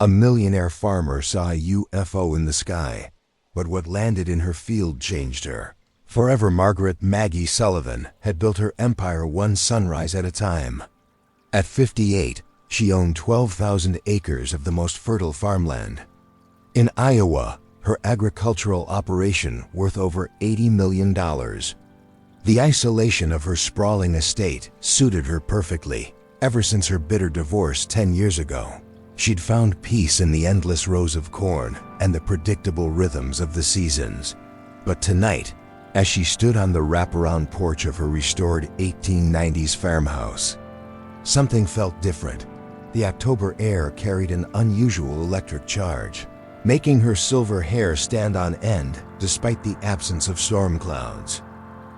A millionaire farmer saw a UFO in the sky, but what landed in her field changed her. Forever, Maggie Sullivan had built her empire one sunrise at a time. At 58, she owned 12,000 acres of the most fertile farmland. In Iowa, her agricultural operation worth over $80 million. The isolation of her sprawling estate suited her perfectly. Ever since her bitter divorce 10 years ago, she'd found peace in the endless rows of corn and the predictable rhythms of the seasons. But tonight, as she stood on the wraparound porch of her restored 1890s farmhouse, something felt different. The October air carried an unusual electric charge, making her silver hair stand on end despite the absence of storm clouds.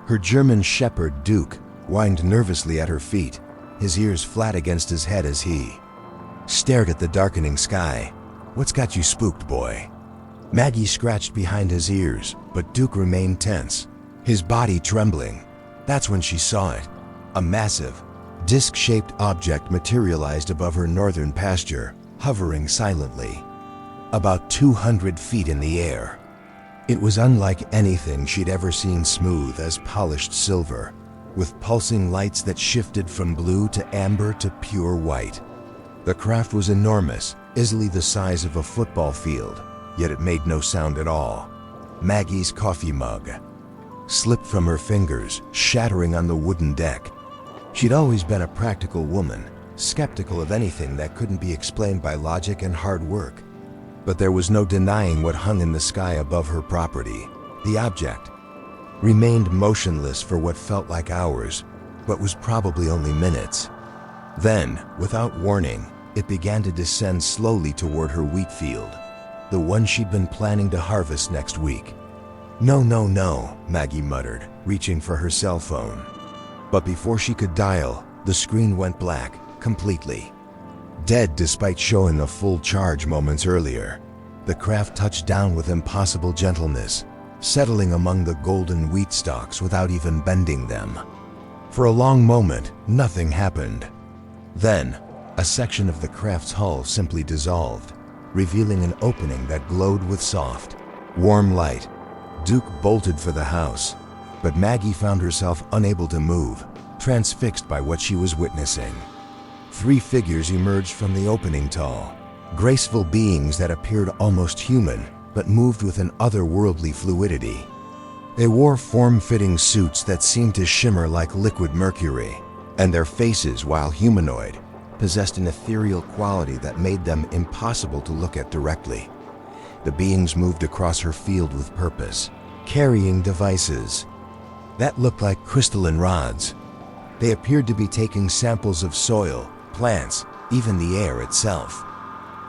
Her German shepherd, Duke, whined nervously at her feet, his ears flat against his head as he stared at the darkening sky. "What's got you spooked, boy?" Maggie scratched behind his ears, but Duke remained tense, his body trembling. That's when she saw it. A massive, disc-shaped object materialized above her northern pasture, hovering silently, about 200 feet in the air. It was unlike anything she'd ever seen, smooth as polished silver, with pulsing lights that shifted from blue to amber to pure white. The craft was enormous, easily the size of a football field, yet it made no sound at all. Maggie's coffee mug slipped from her fingers, shattering on the wooden deck. She'd always been a practical woman, skeptical of anything that couldn't be explained by logic and hard work. But there was no denying what hung in the sky above her property. The object remained motionless for what felt like hours, but was probably only minutes. Then, without warning, it began to descend slowly toward her wheat field, the one she'd been planning to harvest next week. "No, no, no," Maggie muttered, reaching for her cell phone. But before she could dial, the screen went black, completely. Dead despite showing a full charge moments earlier. The craft touched down with impossible gentleness, settling among the golden wheat stalks without even bending them. For a long moment, nothing happened. Then, a section of the craft's hull simply dissolved, revealing an opening that glowed with soft, warm light. Duke bolted for the house, but Maggie found herself unable to move, transfixed by what she was witnessing. 3 figures emerged from the opening, tall, graceful beings that appeared almost human, but moved with an otherworldly fluidity. They wore form-fitting suits that seemed to shimmer like liquid mercury, and their faces, while humanoid, possessed an ethereal quality that made them impossible to look at directly. The beings moved across her field with purpose, carrying devices that looked like crystalline rods. They appeared to be taking samples of soil, plants, even the air itself.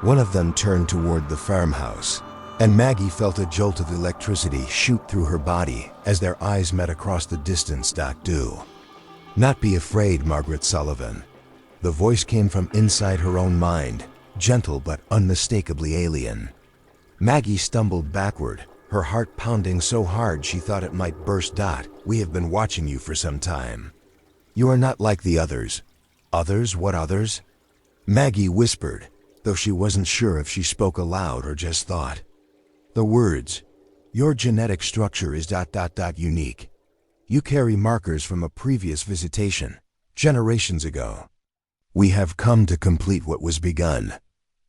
One of them turned toward the farmhouse, and Maggie felt a jolt of electricity shoot through her body as their eyes met across the distance. "Do not be afraid, Margaret Sullivan." The voice came from inside her own mind, gentle but unmistakably alien. Maggie stumbled backward, her heart pounding so hard she thought it might burst. "We have been watching you for some time. You are not like the others." "Others? What others?" Maggie whispered, though she wasn't sure if she spoke aloud or just thought. The words, "Your genetic structure is ... unique. You carry markers from a previous visitation, generations ago. We have come to complete what was begun."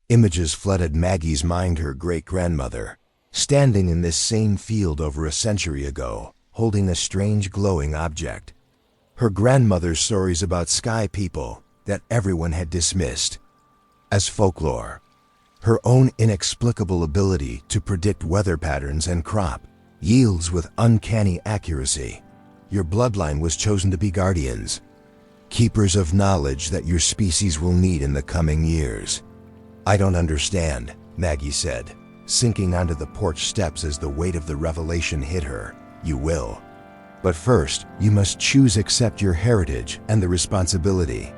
Images flooded Maggie's mind. Her great-grandmother, standing in this same field over a century ago, holding a strange glowing object. Her grandmother's stories about sky people that everyone had dismissed as folklore. Her own inexplicable ability to predict weather patterns and crop yields with uncanny accuracy. Your bloodline was chosen to be guardians, keepers of knowledge that your species will need in the coming years. "I don't understand," Maggie said, sinking onto the porch steps as the weight of the revelation hit her. "You will. But first, you must choose accept your heritage and the responsibility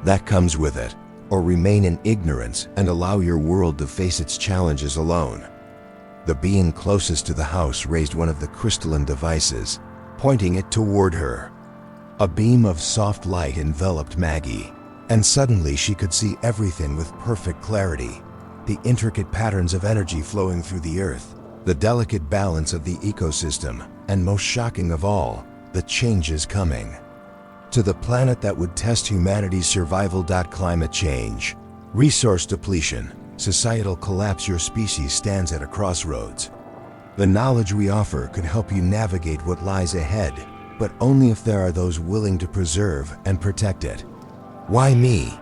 that comes with it, or remain in ignorance and allow your world to face its challenges alone." The being closest to the house raised one of the crystalline devices, pointing it toward her. A beam of soft light enveloped Maggie, and suddenly she could see everything with perfect clarity. the intricate patterns of energy flowing through the earth, the delicate balance of the ecosystem, and most shocking of all, the changes coming. To the planet that would test humanity's survival. Climate change, resource depletion, societal collapse. Your species stands at a crossroads. The knowledge we offer could help you navigate what lies ahead, but only if there are those willing to preserve and protect it. Why me?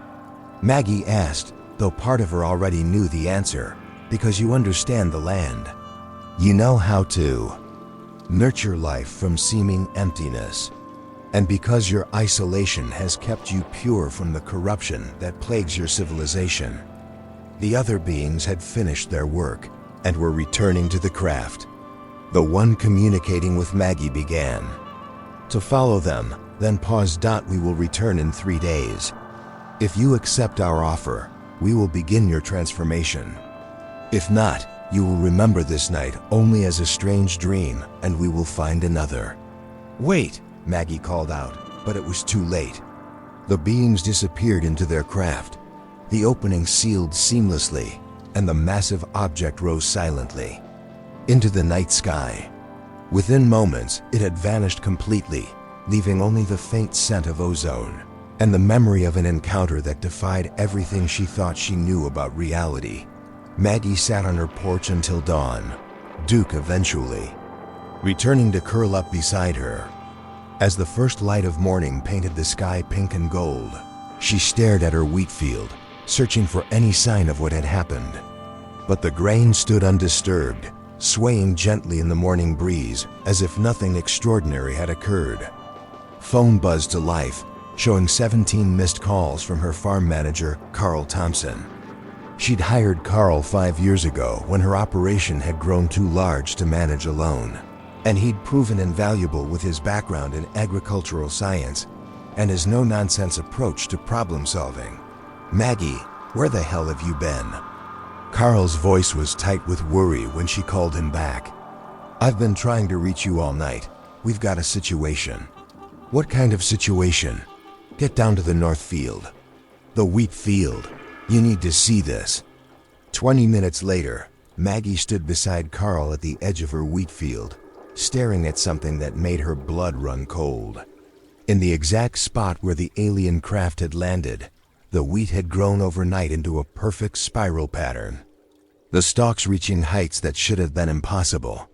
Maggie asked, though part of her already knew the answer. Because you understand the land. You know how to nurture life from seeming emptiness. And because your isolation has kept you pure from the corruption that plagues your civilization. The other beings had finished their work and were returning to the craft. The one communicating with Maggie began to follow them, then pause. We will return in 3 days. If you accept our offer, we will begin your transformation. If not, you will remember this night only as a strange dream, and we will find another. Wait, Maggie called out, but it was too late. The beings disappeared into their craft. The opening sealed seamlessly, and the massive object rose silently into the night sky. Within moments, it had vanished completely, leaving only the faint scent of ozone and the memory of an encounter that defied everything she thought she knew about reality. Maggie sat on her porch until dawn, Duke eventually returning to curl up beside her. As the first light of morning painted the sky pink and gold, she stared at her wheat field, searching for any sign of what had happened. But the grain stood undisturbed, swaying gently in the morning breeze as if nothing extraordinary had occurred. Phone buzzed to life, showing 17 missed calls from her farm manager, Carl Thompson. She'd hired Carl 5 years ago when her operation had grown too large to manage alone, and he'd proven invaluable with his background in agricultural science and his no-nonsense approach to problem-solving. Maggie, where the hell have you been? Carl's voice was tight with worry when she called him back. I've been trying to reach you all night. We've got a situation. What kind of situation? Get down to the north field. The wheat field. You need to see this. 20 minutes later, Maggie stood beside Carl at the edge of her wheat field, staring at something that made her blood run cold. In the exact spot where the alien craft had landed, the wheat had grown overnight into a perfect spiral pattern, the stalks reaching heights that should have been impossible.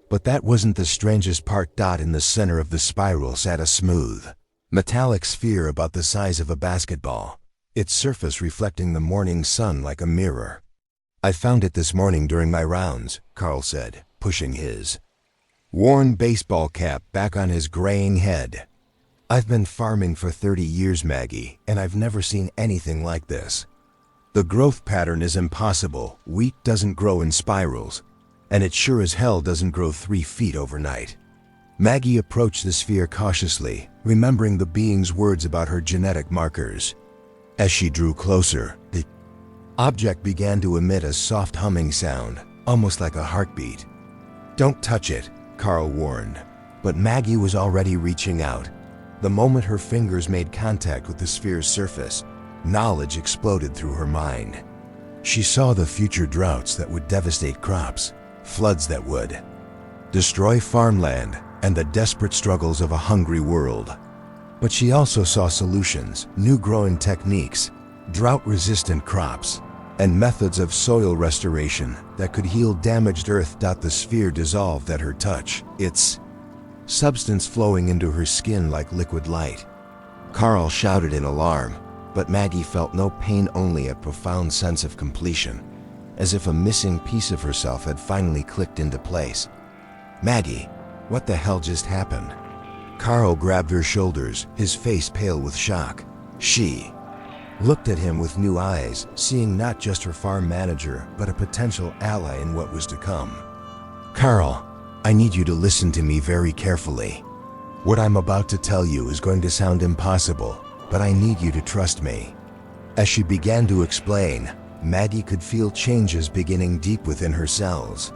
But that wasn't the strangest part. In the center of the spiral sat a smooth, metallic sphere about the size of a basketball, its surface reflecting the morning sun like a mirror. I found it this morning during my rounds, Carl said, pushing his worn baseball cap back on his graying head. I've been farming for 30 years, Maggie, and I've never seen anything like this. The growth pattern is impossible. Wheat doesn't grow in spirals, and it sure as hell doesn't grow 3 feet overnight. Maggie approached the sphere cautiously, remembering the being's words about her genetic markers. As she drew closer, the object began to emit a soft humming sound, almost like a heartbeat. Don't touch it, Carl warned, but Maggie was already reaching out. The moment her fingers made contact with the sphere's surface, knowledge exploded through her mind. She saw the future droughts that would devastate crops, floods that would destroy farmland, and the desperate struggles of a hungry world. But she also saw solutions, new growing techniques, drought-resistant crops, and methods of soil restoration that could heal damaged earth. The sphere dissolved at her touch, its substance flowing into her skin like liquid light. Carl shouted in alarm, but Maggie felt no pain, only a profound sense of completion, as if a missing piece of herself had finally clicked into place. Maggie, what the hell just happened? Carl grabbed her shoulders, his face pale with shock. She looked at him with new eyes, seeing not just her farm manager, but a potential ally in what was to come. Carl, I need you to listen to me very carefully. What I'm about to tell you is going to sound impossible, but I need you to trust me. As she began to explain, Maggie could feel changes beginning deep within her cells.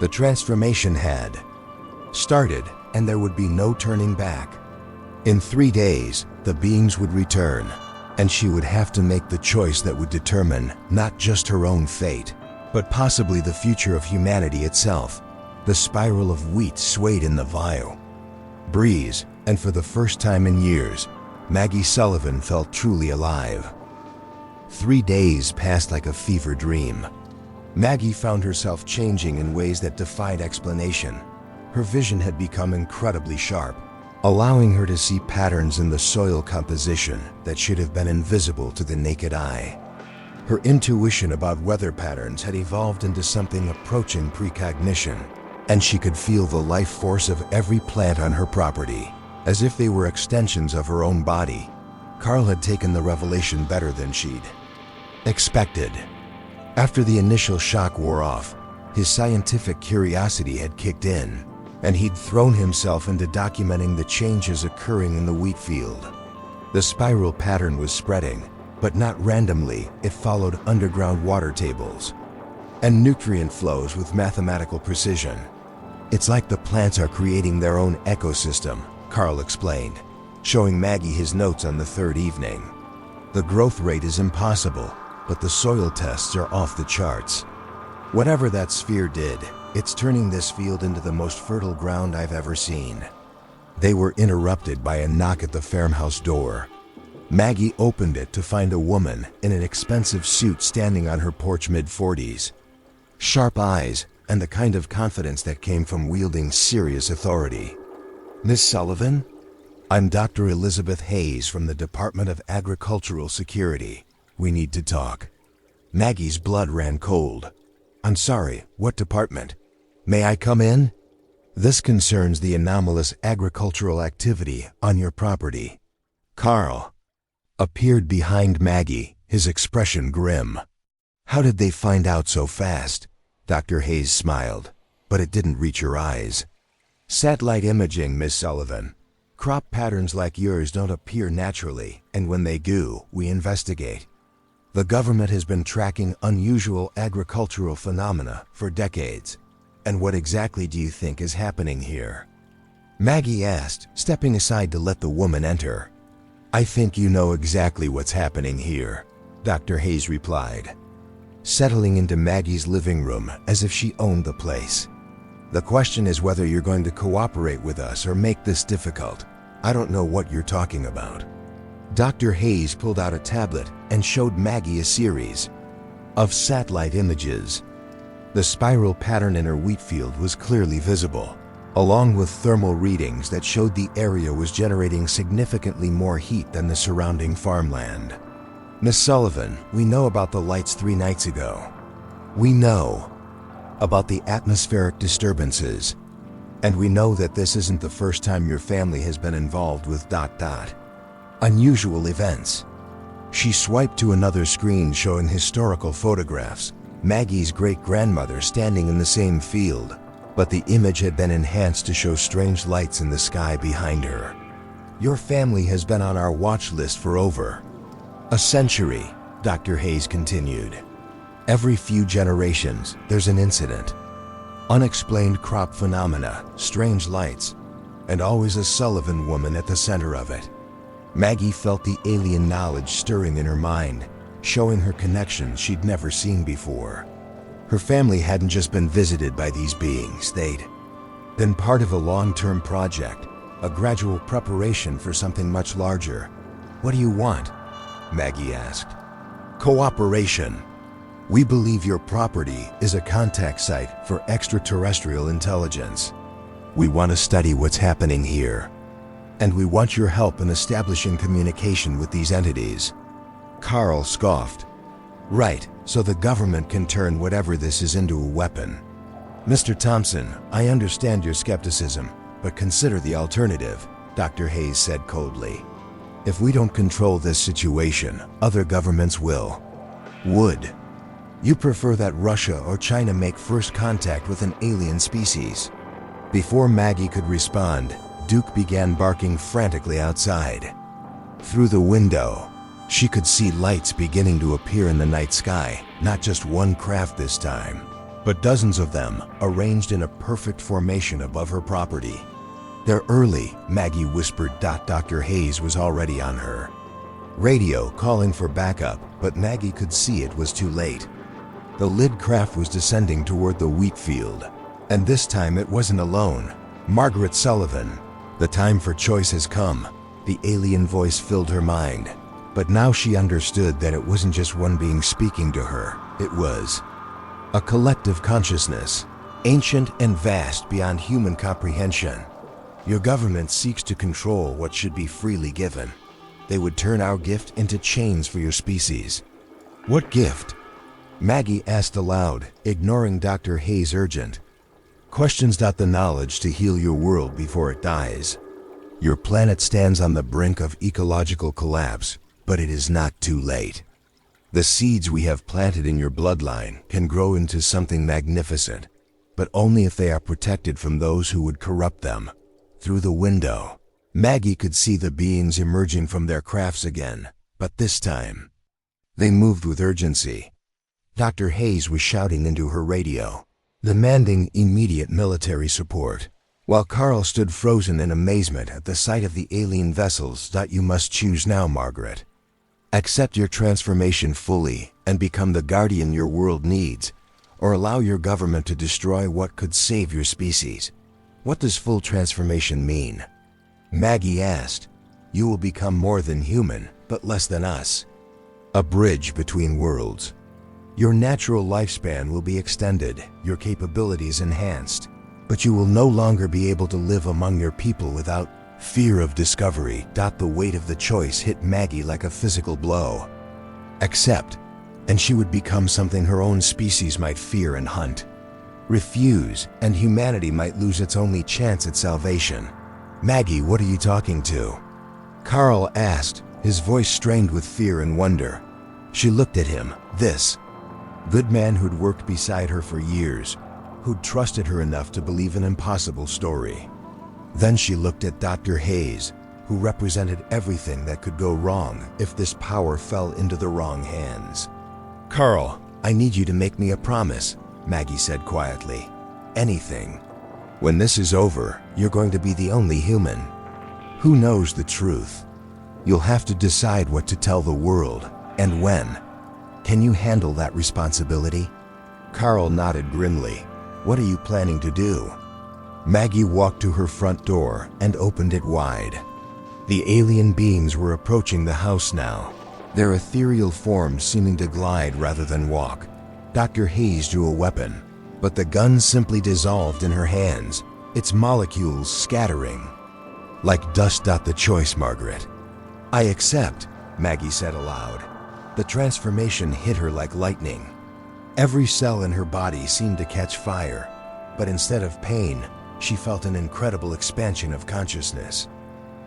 The transformation had started, and there would be no turning back. In 3 days, the beings would return, and she would have to make the choice that would determine not just her own fate, but possibly the future of humanity itself. The spiral of wheat swayed in the vile breeze, and for the first time in years, Maggie Sullivan felt truly alive. 3 days passed like a fever dream. Maggie found herself changing in ways that defied explanation. Her vision had become incredibly sharp, allowing her to see patterns in the soil composition that should have been invisible to the naked eye. Her intuition about weather patterns had evolved into something approaching precognition, and she could feel the life force of every plant on her property, as if they were extensions of her own body. Carl had taken the revelation better than she'd expected. After the initial shock wore off, his scientific curiosity had kicked in, and he'd thrown himself into documenting the changes occurring in the wheat field. The spiral pattern was spreading, but not randomly. It followed underground water tables and nutrient flows with mathematical precision. "It's like the plants are creating their own ecosystem," Carl explained, showing Maggie his notes on the third evening. "The growth rate is impossible, but the soil tests are off the charts. Whatever that sphere did, it's turning this field into the most fertile ground I've ever seen." They were interrupted by a knock at the farmhouse door. Maggie opened it to find a woman in an expensive suit standing on her porch, mid-40s. Sharp eyes, and the kind of confidence that came from wielding serious authority. "Miss Sullivan? I'm Dr. Elizabeth Hayes from the Department of Agricultural Security. We need to talk." Maggie's blood ran cold. "I'm sorry, what department? May I come in? This concerns the anomalous agricultural activity on your property." Carl appeared behind Maggie, his expression grim. "How did they find out so fast?" Dr. Hayes smiled, but it didn't reach her eyes. "Satellite imaging, Miss Sullivan. Crop patterns like yours don't appear naturally, and when they do, we investigate. The government has been tracking unusual agricultural phenomena for decades. And what exactly do you think is happening here?" Maggie asked, stepping aside to let the woman enter. "I think you know exactly what's happening here," Dr. Hayes replied, settling into Maggie's living room as if she owned the place. "The question is whether you're going to cooperate with us or make this difficult. I don't know what you're talking about." Dr. Hayes pulled out a tablet and showed Maggie a series of satellite images. The spiral pattern in her wheat field was clearly visible, along with thermal readings that showed the area was generating significantly more heat than the surrounding farmland. "Miss Sullivan, we know about the lights 3 nights ago. We know about the atmospheric disturbances, and we know that this isn't the first time your family has been involved with unusual events." She swiped to another screen showing historical photographs, Maggie's great-grandmother standing in the same field, but the image had been enhanced to show strange lights in the sky behind her. "Your family has been on our watch list for over a century," Dr. Hayes continued. "Every few generations, there's an incident. Unexplained crop phenomena, strange lights, and always a Sullivan woman at the center of it." Maggie felt the alien knowledge stirring in her mind, showing her connections she'd never seen before. Her family hadn't just been visited by these beings, they'd been part of a long-term project, a gradual preparation for something much larger. "What do you want?" Maggie asked. "Cooperation. We believe your property is a contact site for extraterrestrial intelligence. We want to study what's happening here, and we want your help in establishing communication with these entities." Carl scoffed. "Right, so the government can turn whatever this is into a weapon. Mr. Thompson, I understand your skepticism, but consider the alternative," Dr. Hayes said coldly. "If we don't control this situation, other governments will. Would you prefer that Russia or China make first contact with an alien species?" Before Maggie could respond, Duke began barking frantically outside. Through the window, she could see lights beginning to appear in the night sky, not just one craft this time, but dozens of them arranged in a perfect formation above her property. "They're early," Maggie whispered. Dr. Hayes was already on her. Radio calling for backup, but Maggie could see it was too late. The lid craft was descending toward the wheat field, and this time it wasn't alone. Margaret Sullivan. The time for choice has come. The alien voice filled her mind, but now she understood that it wasn't just one being speaking to her. It was a collective consciousness, ancient and vast beyond human comprehension. Your government seeks to control what should be freely given. They would turn our gift into chains for your species. What gift? Maggie asked aloud, ignoring Dr. Hayes' urgent questions. The knowledge to heal your world before it dies. Your planet stands on the brink of ecological collapse, but it is not too late. The seeds we have planted in your bloodline can grow into something magnificent, but only if they are protected from those who would corrupt them. Through the window, Maggie could see the beings emerging from their crafts again, but this time, they moved with urgency. Dr. Hayes was shouting into her radio, demanding immediate military support, while Carl stood frozen in amazement at the sight of the alien vessels. You must choose now, Margaret. Accept your transformation fully and become the guardian your world needs, or allow your government to destroy what could save your species. What does full transformation mean? Maggie asked. You will become more than human, but less than us. A bridge between worlds. Your natural lifespan will be extended, your capabilities enhanced, but you will no longer be able to live among your people without fear of discovery. The weight of the choice hit Maggie like a physical blow. Accept, and she would become something her own species might fear and hunt. Refuse, and humanity might lose its only chance at salvation. Maggie, what are you talking to? Carl asked, his voice strained with fear and wonder. She looked at him, this good man who'd worked beside her for years, who'd trusted her enough to believe an impossible story. Then she looked at Dr. Hayes, who represented everything that could go wrong if this power fell into the wrong hands. Carl, I need you to make me a promise, Maggie said quietly. Anything. When this is over, you're going to be the only human. Who knows the truth? You'll have to decide what to tell the world, and when. Can you handle that responsibility? Carl nodded grimly. What are you planning to do? Maggie walked to her front door and opened it wide. The alien beings were approaching the house now, their ethereal forms seeming to glide rather than walk. Dr. Hayes drew a weapon, but the gun simply dissolved in her hands, its molecules scattering. Like dust. The choice, Margaret. I accept, Maggie said aloud. The transformation hit her like lightning. Every cell in her body seemed to catch fire, but instead of pain, she felt an incredible expansion of consciousness.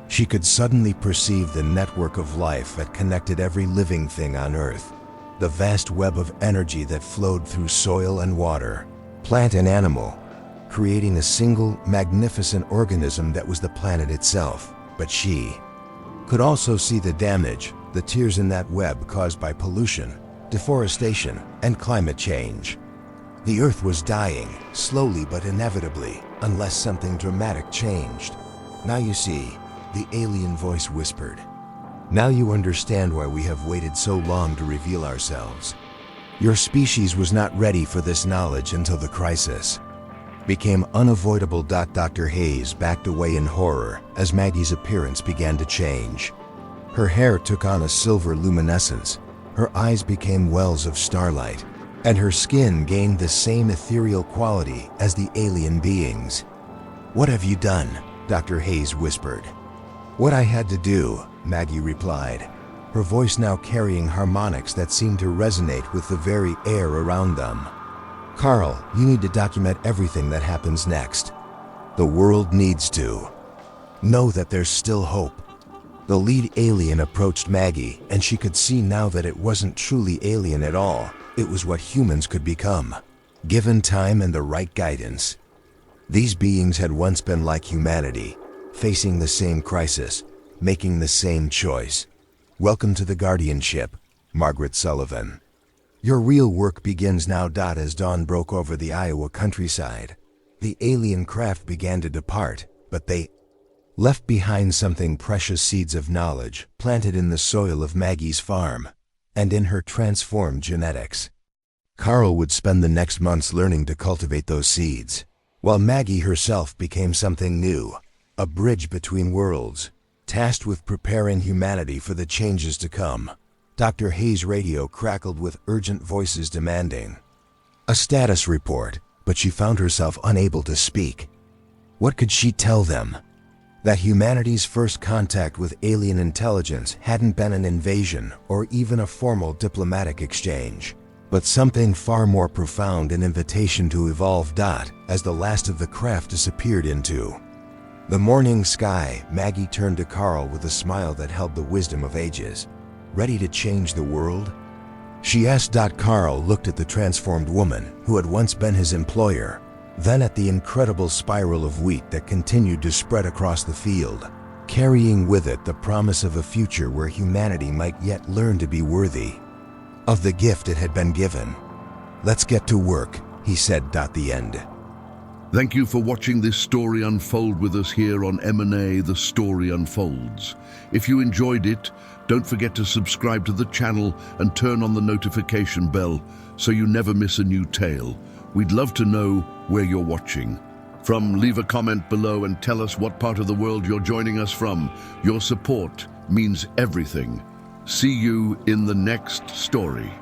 She could suddenly perceive the network of life that connected every living thing on Earth, the vast web of energy that flowed through soil and water, plant and animal, creating a single, magnificent organism that was the planet itself. But she could also see the damage, the tears in that web caused by pollution, deforestation, and climate change. The Earth was dying, slowly but inevitably, unless something dramatic changed. Now you see, the alien voice whispered. Now you understand why we have waited so long to reveal ourselves. Your species was not ready for this knowledge until the crisis became unavoidable. Dr. Hayes backed away in horror as Maggie's appearance began to change. Her hair took on a silver luminescence, her eyes became wells of starlight, and her skin gained the same ethereal quality as the alien beings. What have you done? Dr. Hayes whispered. What I had to do, Maggie replied, her voice now carrying harmonics that seemed to resonate with the very air around them. Carl, you need to document everything that happens next. The world needs to know that there's still hope. The lead alien approached Maggie, and she could see now that it wasn't truly alien at all. It was what humans could become, given time and the right guidance. These beings had once been like humanity, facing the same crisis, making the same choice. Welcome to the guardianship, Margaret Sullivan. Your real work begins now. As dawn broke over the Iowa countryside, the alien craft began to depart, but they left behind something precious: seeds of knowledge planted in the soil of Maggie's farm and in her transformed genetics. Carl would spend the next months learning to cultivate those seeds, while Maggie herself became something new, a bridge between worlds, tasked with preparing humanity for the changes to come. Dr. Hayes' radio crackled with urgent voices demanding a status report, but she found herself unable to speak. What could she tell them? That humanity's first contact with alien intelligence hadn't been an invasion or even a formal diplomatic exchange, but something far more profound: an invitation to evolve. As the last of the craft disappeared into the morning sky, Maggie turned to Carl with a smile that held the wisdom of ages. Ready to change the world? She asked. Carl looked at the transformed woman who had once been his employer, then at the incredible spiral of wheat that continued to spread across the field, carrying with it the promise of a future where humanity might yet learn to be worthy of the gift it had been given. "Let's get to work," he said. The end. Thank you for watching this story unfold with us here on M&A The Story Unfolds. If you enjoyed it, don't forget to subscribe to the channel and turn on the notification bell so you never miss a new tale. We'd love to know where you're watching from. Leave a comment below and tell us what part of the world you're joining us from. Your support means everything. See you in the next story.